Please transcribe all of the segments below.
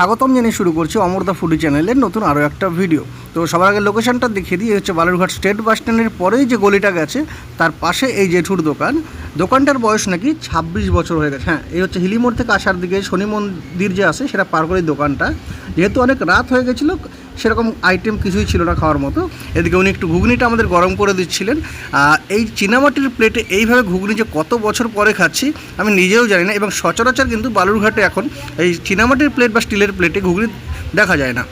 স্বাগতম জানিয়ে শুরু করছি অমরদা ফুডি চ্যানেলের নতুন আরও একটা ভিডিও। তো সবার আগে লোকেশনটা দেখিয়ে দিই, হচ্ছে বালুরঘাট স্টেট বাস স্ট্যান্ডের পরেই যে গলিটা গেছে তার পাশে এই জেঠুর দোকান। দোকানটার বয়স নাকি 26 বছর হয়ে গেছে। হ্যাঁ, এই হচ্ছে হিলিমোড় থেকে আসার দিকে শনি মন্দির যে আছে সেটা পার করে দোকানটা। যেহেতু অনেক রাত হয়ে গেছিলো, সেরকম আইটেম কিছুই ছিল না খাওয়ার মতো। এদিকে উনি একটু ঘুগনিটা আমাদের গরম করে দিচ্ছিলেন। এই চীনামাটির প্লেটে এইভাবে ঘুগনি যে কত বছর পরে খাচ্ছি আমি নিজেও জানি না, এবং সচরাচর কিন্তু বালুরঘাটে এখন এই চীনামাটির প্লেট বা স্টিলের প্লেটে ঘুগনি দেখা যায় না।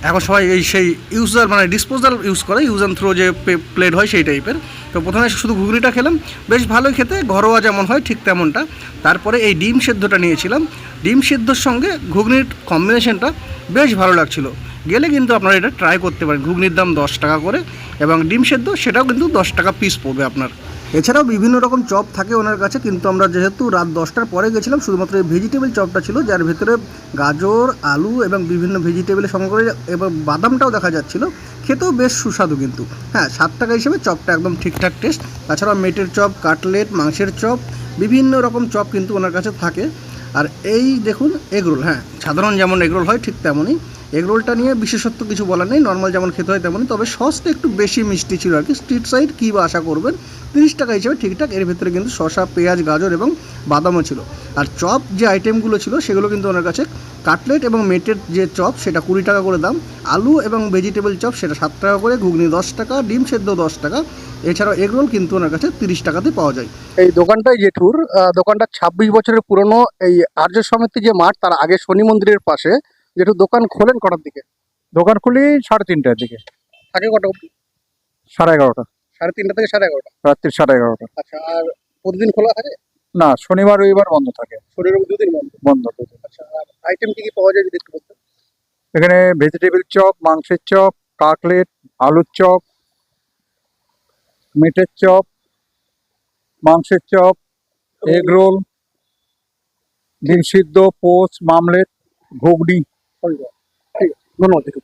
এখন সবাই এই সেই ইউজার মানে ডিসপোজাল ইউজ করে, ইউজ অ্যান্ড থ্রো যে প্লেট হয় সেই টাইপের। তো প্রথমে শুধু ঘুগনিটা খেলাম, বেশ ভালোই খেতে, ঘরোয়া যেমন হয় ঠিক তেমনটা। তারপরে এই ডিম সেদ্ধটা নিয়েছিলাম। ডিম সেদ্ধর সঙ্গে ঘুগনির কম্বিনেশনটা বেশ ভালো লাগছিলো। গেলে কিন্তু আপনারা এটা ট্রাই করতে পারেন। ঘুগনির দাম 10 টাকা করে, এবং ডিম সেদ্ধ সেটাও কিন্তু 10 টাকা পিস পড়বে আপনার। এছাড়াও বিভিন্ন রকম চপ থাকে ওনার কাছে, কিন্তু আমরা যেহেতু রাত 10টার পরে গেছিলাম, শুধুমাত্র এই ভেজিটেবল চপটা ছিল, যার ভিতরে গাজর, আলু এবং বিভিন্ন ভেজিটেবলের সঙ্গে করে এবং বাদামটাও দেখা যাচ্ছিলো। খেতেও বেশ সুস্বাদু কিন্তু। হ্যাঁ, 7 টাকা হিসেবে চপটা একদম ঠিকঠাক টেস্ট। তাছাড়াও মেটের চপ, কাটলেট, মাংসের চপ, বিভিন্ন রকম চপ কিন্তু ওনার কাছে থাকে। আর এই দেখুন এগরোল। হ্যাঁ, সাধারণ যেমন এগরোল হয় ঠিক তেমনই এগরোলটা নিয়ে বিশেষত্ব কিছু বলার নেই, নর্মাল যেমন খেতে হয় তেমনই, তবে সসটা একটু বেশি মিষ্টি ছিল আর কি। স্ট্রিট সাইড কী বা আশা করবেন, 30 টাকা হিসেবে ঠিকঠাক। এর ভিতরে কিন্তু শসা, পেঁয়াজ, গাজর এবং বাদামও ছিল। আর চপ যে আইটেমগুলো ছিল সেগুলো কিন্তু ওনার কাছে কাটলেট এবং মেটের যে চপ সেটা 20 টাকা করে দাম, আলু এবং ভেজিটেবল চপ সেটা 7 টাকা করে, ঘুগনি 10 টাকা, ডিম সেদ্ধ 10 টাকা। এছাড়াও এগরোল কিন্তু ওনার কাছে 30 টাকাতে পাওয়া যায়। এই দোকানটাই জেঠুর। দোকানটা 26 বছরের পুরনো। এই আর্য সমিতি যে মাঠ, তার আগে শনি মন্দিরের পাশে। জেঠু দোকান খোলেন কটার দিকে? দোকান খুলি 3:30টার দিকে। থাকে কটা অবধি? 11:30 3:30 থেকে 11:30। রাত্রি 11:30। আচ্ছা, আর প্রতিদিন খোলা থাকে? না, শনিবার রবিবার বন্ধ থাকে। শনিবার দুদিন বন্ধ? বন্ধ। আচ্ছা, আর আইটেম কি কি পাওয়া যায় যদি একটু বলতেন? এখানে ভেজিটেবল চপ, মাংসের চপ, কাটলেট, আলুর চপ, মিটের চপ, মাংসের চপ, এগ রোল, ডিম সিদ্ধ, পোস্ট, মামলেট, ঘুগনি। ঠিক আছে, ধন্যবাদ জেঠু।